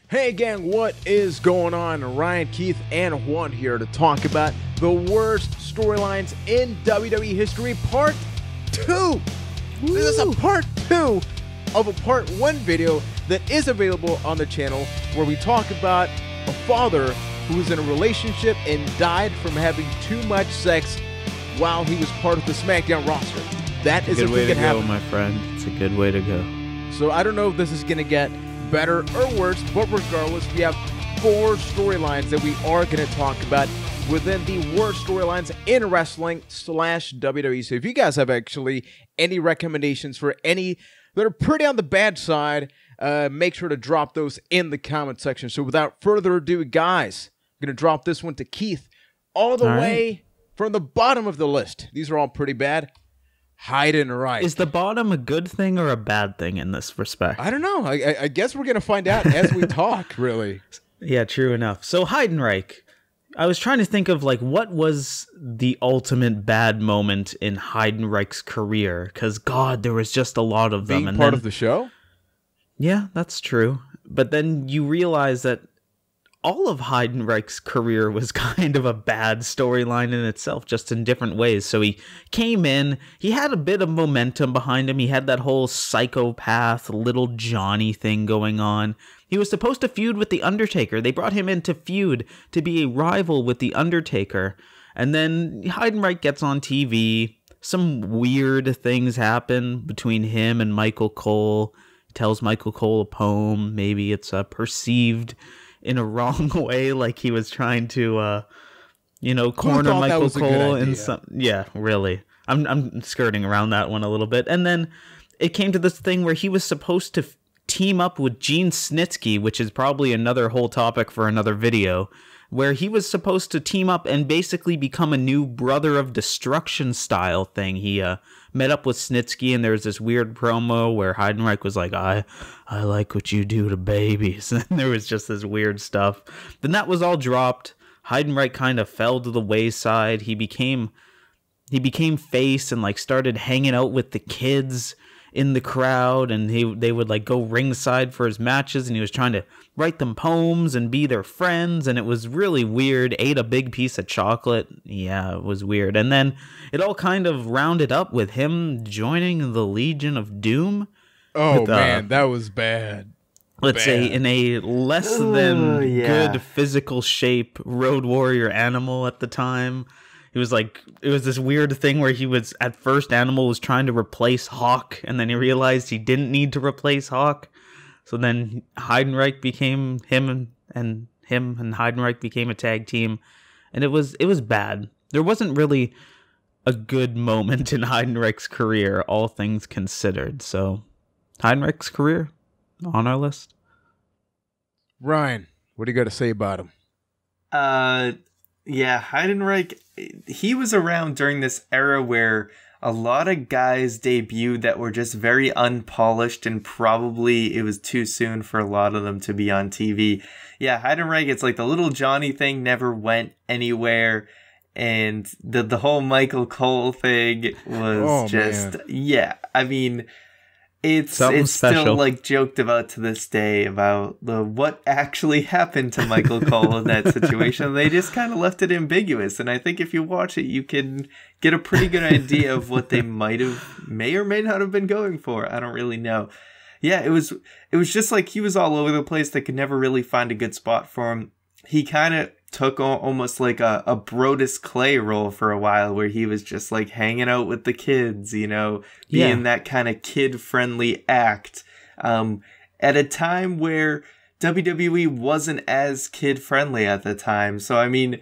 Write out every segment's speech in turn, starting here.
Hey gang, what is going on? Ryan, Keith, and Juan here to talk about the worst storylines in WWE history, part 2. This is a part 2 of a part 1 video that is available on the channel where we talk about a father who was in a relationship and died from having too much sex while he was part of the SmackDown roster. That is a good way to go, my friend. It's a good way to go. So I don't know if this is going to get better or worse, but regardless, we have 4 storylines that we are going to talk about within the worst storylines in wrestling / WWE. So if you guys have actually any recommendations for any that are pretty on the bad side, make sure to drop those in the comment section. So without further ado, guys, I'm going to drop this one to Keith all the way from the bottom of the list. These are all pretty bad. Heidenreich. Is the bottom a good thing or a bad thing in this respect? I don't know. I guess we're going to find out as we talk, really. Yeah, true enough. So Heidenreich, I was trying to think of like what was the ultimate bad moment in Heidenreich's career, because God, there was just a lot of them. Being part of the show? Yeah, that's true. But then you realize that all of Heidenreich's career was kind of a bad storyline in itself, just in different ways. So he came in, he had a bit of momentum behind him. He had that whole psychopath little Johnny thing going on. He was supposed to feud with The Undertaker. They brought him in to feud, to be a rival with The Undertaker. And then Heidenreich gets on TV. Some weird things happen between him and Michael Cole. He tells Michael Cole a poem. Maybe it's perceived in a wrong way, like he was trying to, corner Michael Cole in some. Yeah, really. I'm skirting around that one a little bit, and then it came to this thing where he was supposed to team up with Gene Snitsky, which is probably another whole topic for another video, where he was supposed to team up and basically become a new Brother of Destruction style thing. He met up with Snitsky, and there was this weird promo where Heidenreich was like, I like what you do to babies. And there was just this weird stuff. Then that was all dropped. Heidenreich kind of fell to the wayside. He became face and like started hanging out with the kids in the crowd, and they would like go ringside for his matches, and he was trying to write them poems and be their friends, and it was really weird. Ate a big piece of chocolate. Yeah, it was weird. And then it all kind of rounded up with him joining the Legion of Doom. Oh with, man, that was bad. Let's say in a less than good physical shape Road Warrior Animal at the time. It was like, it was this weird thing where he was, at first Animal was trying to replace Hawk, and then he realized he didn't need to replace Hawk. So then Heidenreich became him and Heidenreich became a tag team. And it was bad. There wasn't really a good moment in Heidenreich's career, all things considered. So Heidenreich's career on our list. Ryan, what do you got to say about him? Yeah, Heidenreich, he was around during this era where a lot of guys debuted that were just very unpolished, and probably it was too soon for a lot of them to be on TV. Yeah, Heidenreich, it's like the little Johnny thing never went anywhere, and the whole Michael Cole thing was yeah, I mean, it's still like joked about to this day about what actually happened to Michael Cole in that situation. They just kind of left it ambiguous, and I think if you watch it, you can get a pretty good idea of what they may or may not have been going for. I don't really know. Yeah, it was just like he was all over the place. They could never really find a good spot for him. He kind of took almost like a Brodus Clay role for a while, where he was just like hanging out with the kids, being that kind of kid-friendly act at a time where WWE wasn't as kid-friendly at the time. So I mean,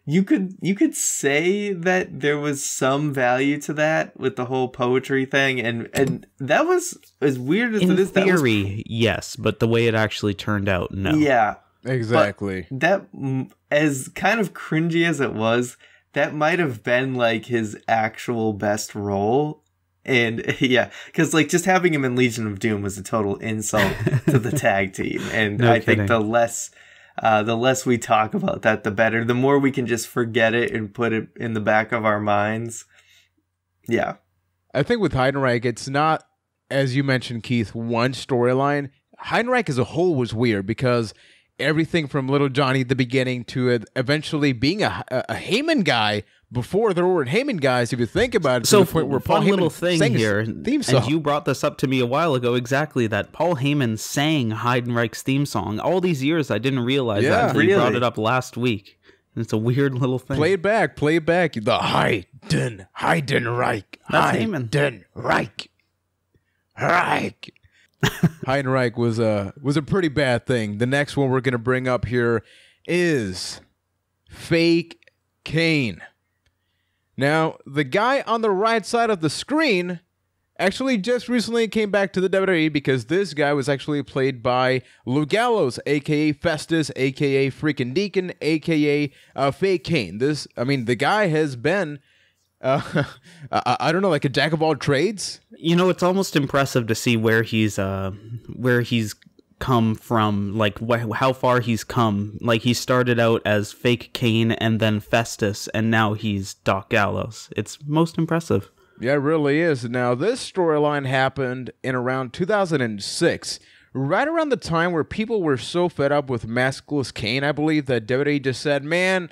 you could say that there was some value to that with the whole poetry thing, and that was as weird as it is. In theory, yes, but the way it actually turned out, no. Yeah. Exactly. But that, as kind of cringy as it was, that might have been like his actual best role. And yeah, because like just having him in Legion of Doom was a total insult to the tag team. And I think the less we talk about that, the better. The more we can just forget it and put it in the back of our minds. Yeah. I think with Heidenreich, it's not, as you mentioned, Keith, one storyline. Heidenreich as a whole was weird because everything from Little Johnny at the beginning to it eventually being a Heyman guy before there were Heyman guys, if you think about it, So to the point where Paul fun Heyman little thing sang his here, theme song. and you brought this up to me a while ago, exactly, that Paul Heyman sang Heidenreich's theme song. All these years, I didn't realize that until you brought it up last week. And it's a weird little thing. Play it back. The Heidenreich. That's Heyman. Heidenreich. Heidenreich was a pretty bad thing. The next one we're going to bring up here is Fake Kane. Now, the guy on the right side of the screen actually just recently came back to the WWE because this guy was actually played by Lou Gallows, a.k.a. Festus, a.k.a. Freaking Deacon, a.k.a. Fake Kane. The guy has been, I don't know, like a jack of all trades. You know, it's almost impressive to see where he's come from, like how far he's come. Like, he started out as Fake Kane and then Festus, and now he's Doc Gallows. It's most impressive. Yeah, it really is. Now, this storyline happened in around 2006, right around the time where people were so fed up with maskless Kane, I believe, that WWE just said, man,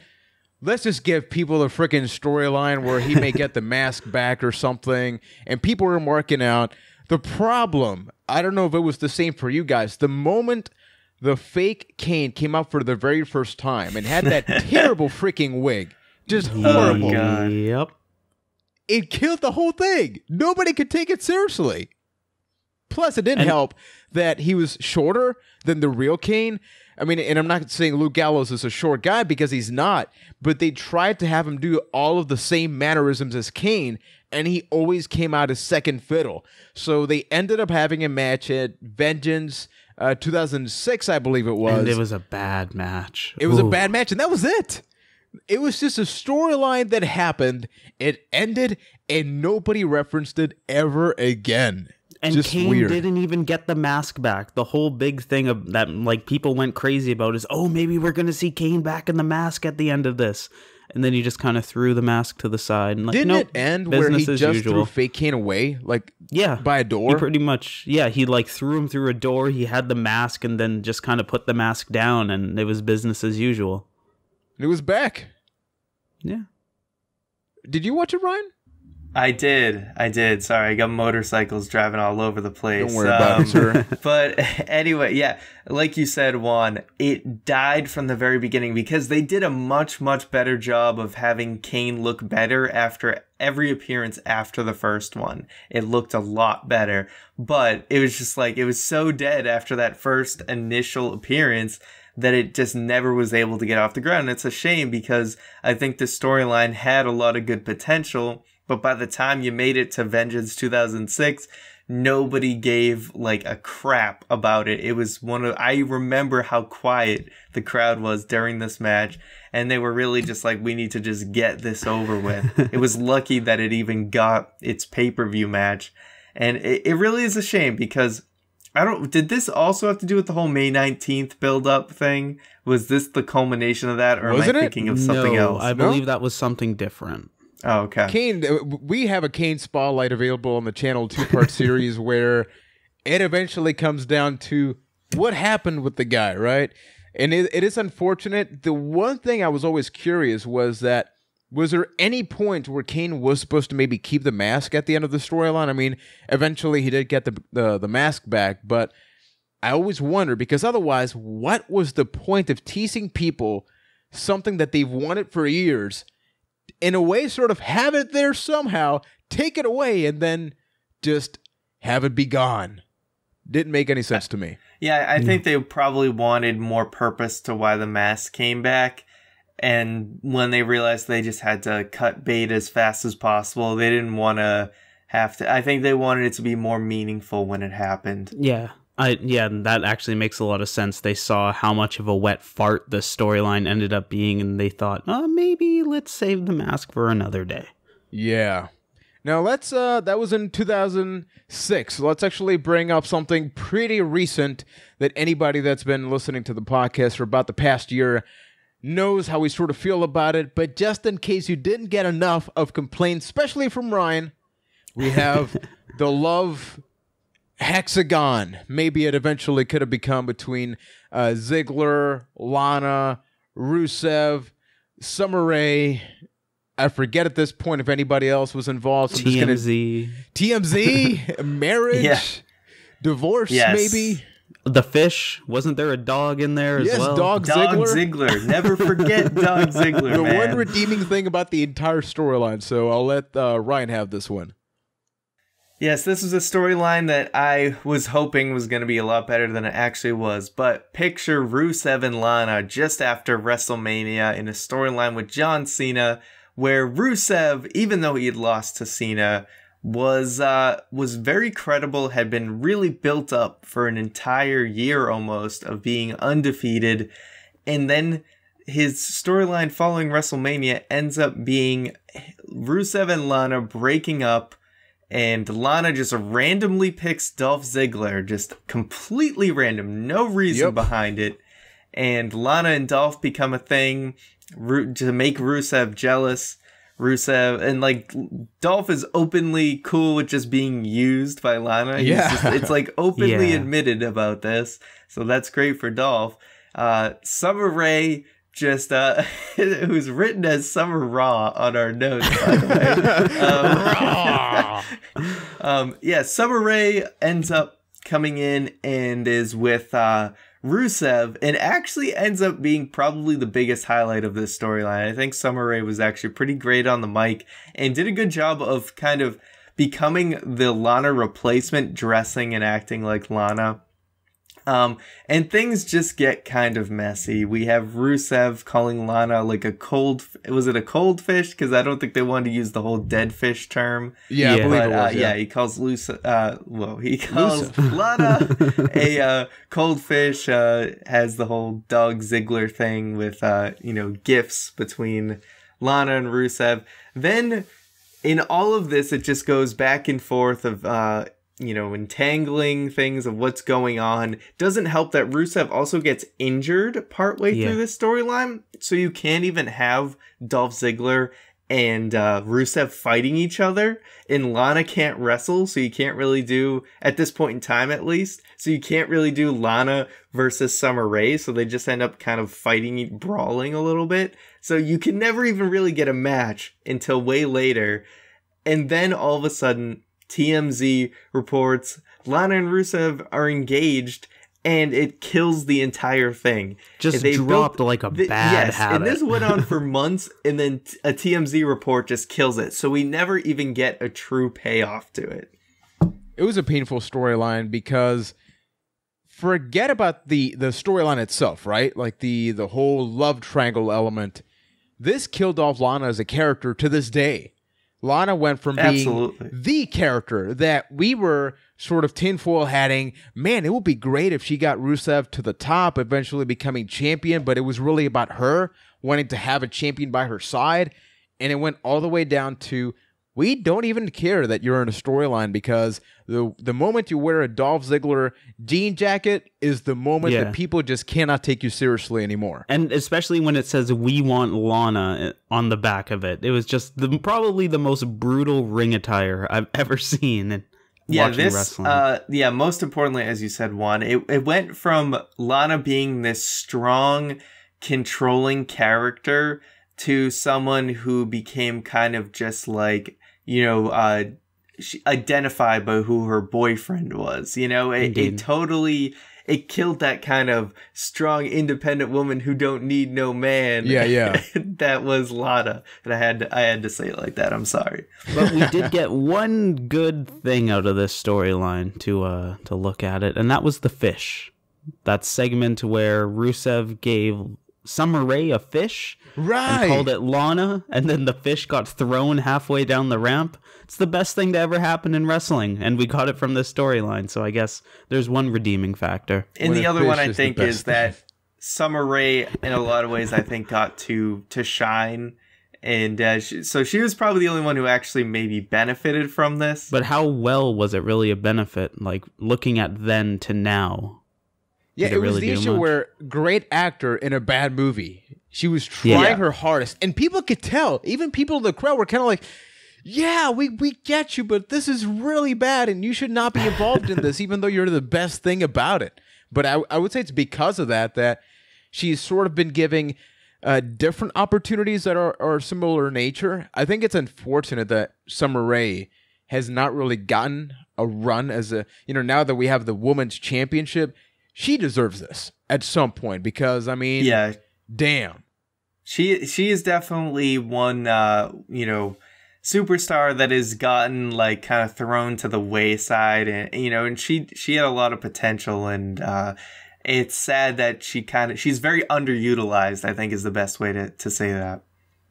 let's just give people a freaking storyline where he may get the mask back or something, and people were marking out. The problem, I don't know if it was the same for you guys, the moment the Fake Kane came out for the very first time and had that terrible freaking wig, just horrible. God. Yep. It killed the whole thing. Nobody could take it seriously. Plus, it didn't help that he was shorter than the real Kane. I mean, and I'm not saying Luke Gallows is a short guy because he's not, but they tried to have him do all of the same mannerisms as Kane, and he always came out as second fiddle. So they ended up having a match at Vengeance 2006, I believe it was. And it was a bad match. It was a bad match, and that was it. It was just a storyline that happened, it ended, and nobody referenced it ever again. And just Kane weird. didn't even get the mask back. The whole big thing of that, like, people went crazy about is, oh, maybe we're going to see Kane back in the mask at the end of this. And then he just kind of threw the mask to the side. And like, Didn't nope, it end where he just usual. threw Fake Kane away, like, yeah, by a door? He pretty much, yeah, he like threw him through a door. He had the mask and then just kind of put the mask down, and it was business as usual. And it was back. Yeah. Did you watch it, Ryan? I did. Sorry, I got motorcycles driving all over the place. Don't worry about it, sir. But anyway, yeah, like you said, Juan, it died from the very beginning because they did a much, much better job of having Kane look better after every appearance after the first one. It looked a lot better, but it was just like, it was so dead after that first initial appearance that it just never was able to get off the ground. And it's a shame because I think the storyline had a lot of good potential, but by the time you made it to Vengeance 2006, nobody gave like a crap about it. It was I remember how quiet the crowd was during this match, and they were really just like, we need to just get this over with. It was lucky that it even got its pay-per-view match. And it really is a shame because did this also have to do with the whole May 19th build-up thing? Was this the culmination of that, or Wasn't am I it? thinking of something else? I believe that was something different. Oh, okay. Kane, we have a Kane Spotlight available on the channel, 2-part series where it eventually comes down to what happened with the guy, right? And it is unfortunate. The one thing I was always curious was there any point where Kane was supposed to maybe keep the mask at the end of the storyline? I mean, eventually he did get the mask back, but I always wonder, because otherwise, what was the point of teasing people something that they've wanted for years, in a way sort of have it there somehow, take it away, and then just have it be gone? Didn't make any sense to me. Yeah, I think they probably wanted more purpose to why the mask came back. And when they realized they just had to cut bait as fast as possible, they didn't want to have to. I think they wanted it to be more meaningful when it happened. Yeah. That actually makes a lot of sense. They saw how much of a wet fart the storyline ended up being, and they thought, maybe let's save the mask for another day. Yeah. Now let's, that was in 2006. So let's actually bring up something pretty recent that anybody that's been listening to the podcast for about the past year knows how we sort of feel about it. But just in case you didn't get enough of complaints, especially from Ryan, we have the love hexagon. Maybe it eventually could have become between Ziggler, Lana, Rusev, Summer Rae. I forget at this point if anybody else was involved. So TMZ. TMZ, marriage, divorce, maybe. The fish. Wasn't there a dog in there as well? Dog Ziggler. Never forget Dog Ziggler, the man. one redeeming thing about the entire storyline. So I'll let Ryan have this one. Yes, this was a storyline that I was hoping was going to be a lot better than it actually was. But picture Rusev and Lana just after WrestleMania in a storyline with John Cena, where Rusev, even though he had lost to Cena, was very credible, had been really built up for an entire year almost of being undefeated. And then his storyline following WrestleMania ends up being Rusev and Lana breaking up, and Lana just randomly picks Dolph Ziggler, just completely random, no reason behind it. And Lana and Dolph become a thing to make Rusev jealous. Rusev and like Dolph is openly cool with just being used by Lana. It's like openly admitted about this, so that's great for Dolph. Summer Rae just who's written as Summer Raw on our notes, by the way. Summer Rae ends up coming in and is with Rusev, and actually ends up being probably the biggest highlight of this storyline. I think Summer Rae was actually pretty great on the mic and did a good job of kind of becoming the Lana replacement, dressing and acting like Lana. And things just get kind of messy. We have Rusev calling Lana like was it a cold fish? Because I don't think they wanted to use the whole dead fish term. Yeah, I believe it was. He calls Lana a cold fish, has the whole Dog Ziggler thing with, gifts between Lana and Rusev. Then in all of this, it just goes back and forth of, entangling things of what's going on. Doesn't help that Rusev also gets injured partway through this storyline, so you can't even have Dolph Ziggler and Rusev fighting each other, and Lana can't wrestle, so you can't really do, at this point in time at least, so you can't really do Lana versus Summer Rae, so they just end up kind of fighting, brawling a little bit, so you can never even really get a match until way later, and then all of a sudden TMZ reports Lana and Rusev are engaged, and it kills the entire thing. Just dropped like a bad habit. And this went on for months, and then a TMZ report just kills it. So we never even get a true payoff to it. It was a painful storyline because forget about the storyline itself, right? Like the whole love triangle element. This killed off Lana as a character to this day. Lana went from being the character that we were sort of tinfoil hatting. Man, it would be great if she got Rusev to the top, eventually becoming champion, but it was really about her wanting to have a champion by her side. And it went all the way down to, we don't even care that you're in a storyline, because the moment you wear a Dolph Ziggler jean jacket is the moment that people just cannot take you seriously anymore. And especially when it says "We want Lana" on the back of it. It was just probably the most brutal ring attire I've ever seen. Wrestling. Most importantly, as you said, Juan, it went from Lana being this strong, controlling character to someone who became kind of just like, she identified by who her boyfriend was. It killed that kind of strong, independent woman who don't need no man. Yeah. That was Lana, and I had to say it like that. I'm sorry, but we did get one good thing out of this storyline to look at it, and that was the fish. That segment where Rusev gave Summer Rae a fish, right, and called it Lana, and then the fish got thrown halfway down the ramp. It's the best thing to ever happen in wrestling, and we got it from this storyline, so I guess there's one redeeming factor. And the other one I think is that Summer Rae, in a lot of ways, I think got to shine, and so she was probably the only one who actually maybe benefited from this. But how well was it really a benefit, like looking at then to now? Yeah, it was the issue where great actor in a bad movie. She was trying her hardest, and people could tell. Even people in the crowd were kind of like, yeah, we get you, but this is really bad, and you should not be involved in this, even though you're the best thing about it. But I would say it's because of that she's sort of been giving different opportunities that are similar in nature. I think it's unfortunate that Summer Rae has not really gotten a run as a, now that we have the women's championship, she deserves this at some point because, I mean, yeah, damn. She is definitely one, superstar that has gotten like kind of thrown to the wayside, and she had a lot of potential, and it's sad that she's very underutilized, I think is the best way to say that.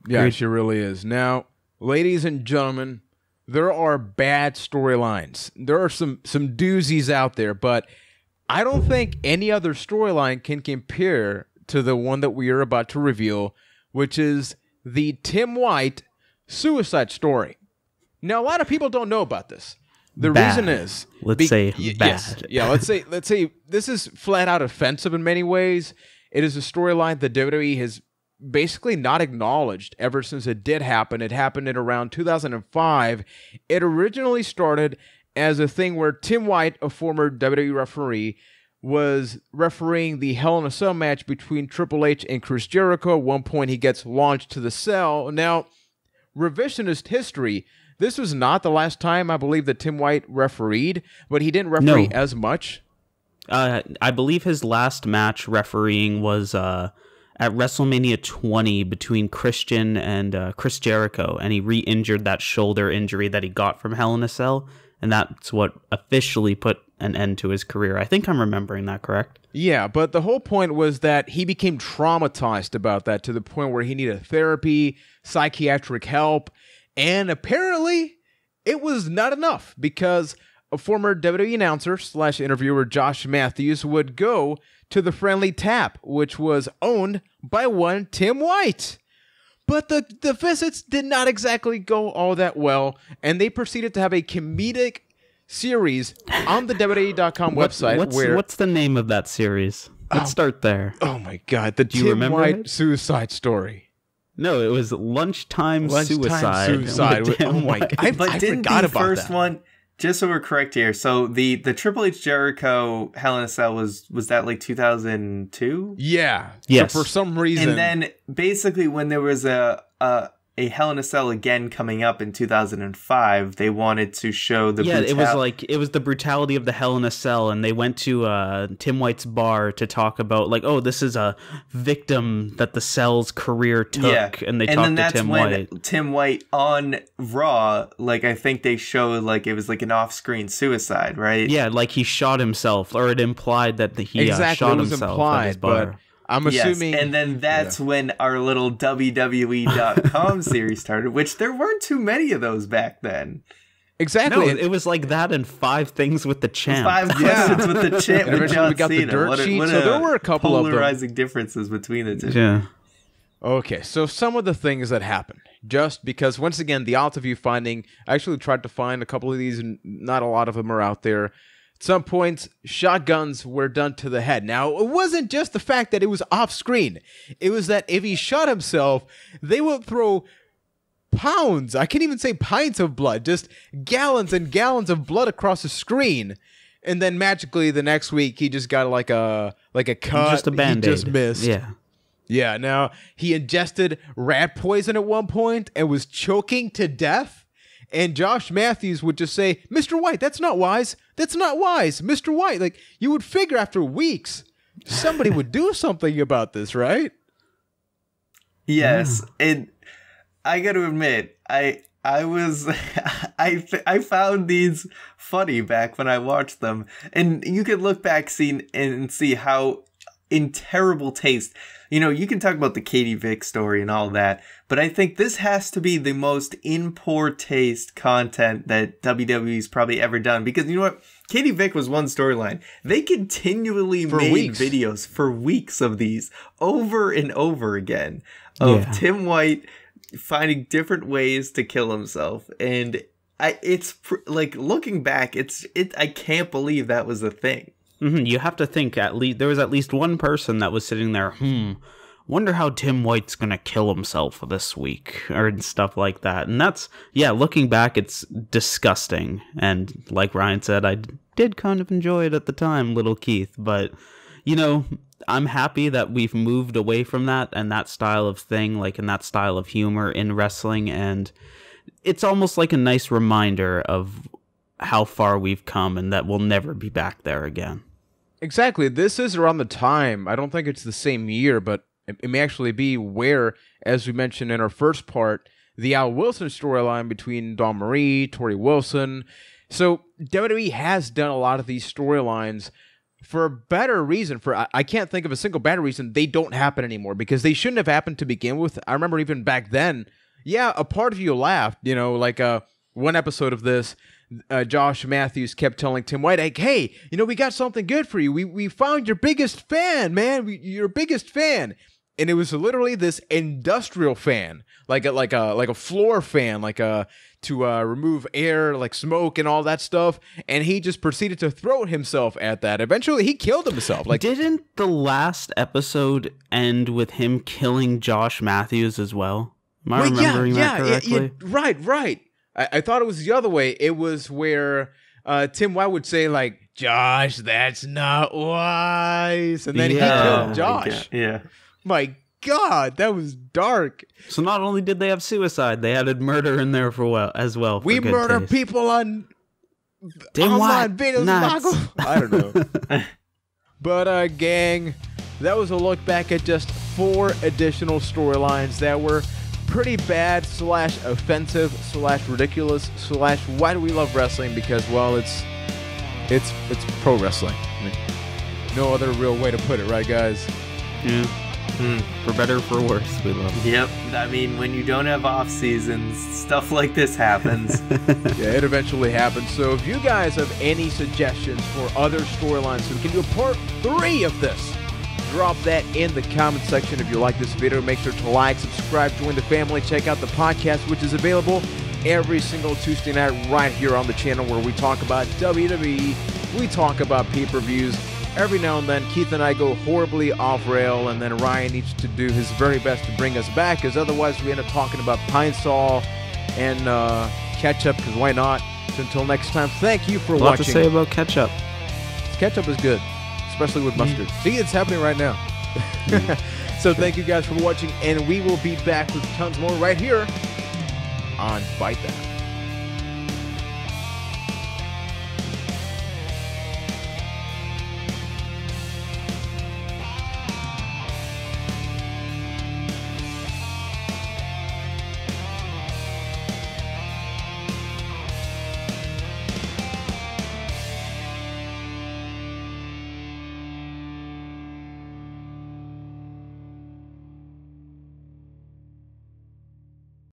Yeah, she really is. Now, ladies and gentlemen, there are bad storylines. There are some doozies out there, but I don't think any other storyline can compare to the one that we are about to reveal, which is the Tim White suicide story. Now, a lot of people don't know about this. The reason is, let's say bad. Yes, yeah, let's say this is flat out offensive in many ways. It is a storyline that WWE has basically not acknowledged ever since it did happen. It happened in around 2005. It originally started as a thing where Tim White, a former WWE referee, was refereeing the Hell in a Cell match between Triple H and Chris Jericho. At one point, he gets launched to the cell. Now, revisionist history, this was not the last time I believe that Tim White refereed, but he didn't referee as much. I believe his last match refereeing was at WrestleMania 20 between Christian and Chris Jericho, and he re-injured that shoulder injury that he got from Hell in a Cell, and that's what officially put an end to his career. I think I'm remembering that correct. Yeah, but the whole point was that he became traumatized about that to the point where he needed therapy, psychiatric help, and apparently it was not enough because a former WWE announcer / interviewer, Josh Matthews, would go to the Friendly Tap, which was owned by one Tim White. But the visits did not exactly go all that well, and they proceeded to have a comedic series on the WWE.com website. What's the name of that series? Let's start there. Oh my God, the Tim White suicide story. No, it was Lunchtime Suicide. Oh my God, I forgot about first that. one. Just so we're correct here, so the Triple H Jericho Hell in a Cell was that like 2002? Yeah. Yes. So for some reason, and then basically when there was a Hell in a Cell again coming up in 2005, they wanted to show the it was the brutality of the Hell in a Cell, and they went to Tim White's bar to talk about like, oh, this is a victim that the Cell's career took, and they talked to Tim White. Tim White on Raw, like I think they showed like it was like an off-screen suicide, right? Yeah, like he shot himself, or it implied that he shot himself at his bar. But I'm assuming. Yes, and then that's when our little WWE.com series started, which there weren't too many of those back then. Exactly. No, it was like that and 5 Things with the Champ. 5 Questions with the Champ. And eventually we got the dirt sheet. So there were a couple of polarizing differences between the two. Yeah. Okay, so some of the things that happened, just because, once again, the odds of you finding, I actually tried to find a couple of these, and not a lot of them are out there. At some points, shotguns were done to the head. Now, it wasn't just the fact that it was off-screen. It was that if he shot himself, they would throw pounds, I can't even say pints of blood, just gallons and gallons of blood across the screen. And then magically, the next week, he just got like a cut. Just a Band-Aid. He just missed. Yeah. Yeah, now, he ingested rat poison at one point and was choking to death. And Josh Matthews would just say, Mr. White, that's not wise. That's not wise. Mr. White, like, you would figure after weeks, somebody would do something about this, right? Yes. And I got to admit, I was, I found these funny back when I watched them. And you could look back and see how in terrible taste. You know, you can talk about the Katie Vick story and all that, but I think this has to be the most in poor taste content that WWE's probably ever done. Because you know what? Katie Vick was one storyline. They continually made videos for weeks of these over and over again of Tim White finding different ways to kill himself. And like looking back, I can't believe that was a thing. Mm-hmm. You have to think there was at least one person that was sitting there, wonder how Tim White's gonna kill himself this week, or stuff like that. And that's, yeah, looking back, it's disgusting. And like Ryan said, I did kind of enjoy it at the time, Little Keith. But, you know, I'm happy that we've moved away from that and that style of thing, like in that style of humor in wrestling. And it's almost like a nice reminder of how far we've come and that we'll never be back there again. Exactly. This is around the time, I don't think it's the same year, but it may actually be where, as we mentioned in our first part, the Al Wilson storyline between Dawn Marie, Tori Wilson. So WWE has done a lot of these storylines for a better reason. I can't think of a single bad reason they don't happen anymore, because they shouldn't have happened to begin with. I remember even back then, yeah, a part of you laughed, you know, like one episode of this, Josh Matthews kept telling Tim White, like, hey, you know, we got something good for you. We found your biggest fan, man. Your biggest fan. And it was literally this industrial fan, like a floor fan, to remove air, like smoke and all that stuff. And he just proceeded to throw himself at that. Eventually, he killed himself. Like, didn't the last episode end with him killing Josh Matthews as well? Am I remembering that correctly? Right. I thought it was the other way. It was where Tim White would say, like, Josh, that's not wise. And then he killed Josh. Yeah. My God, that was dark. So not only did they have suicide, they added murder in there as well. We murder people on online videos. I don't know. But, gang, that was a look back at just 4 additional storylines that were pretty bad / offensive / ridiculous / why do we love wrestling? Because, well, it's pro wrestling. I mean, no other real way to put it, right, guys? Yeah. For better or for worse, we love it. Yep. I mean, when you don't have off seasons, stuff like this happens. Yeah, it eventually happens. So if you guys have any suggestions for other storylines, so we can do a part 3 of this, drop that in the comment section. If you like this video, make sure to like, subscribe, join the family, check out the podcast, which is available every single Tuesday night right here on the channel, where we talk about WWE, we talk about pay-per-views. Every now and then, Keith and I go horribly off-rail, and then Ryan needs to do his very best to bring us back, because otherwise we end up talking about Pine Sol and ketchup, because why not? So until next time, thank you for watching. A lot to say about ketchup. Ketchup is good, especially with mustard. See, it's happening right now. So thank you guys for watching, and we will be back with tons more right here on Byte.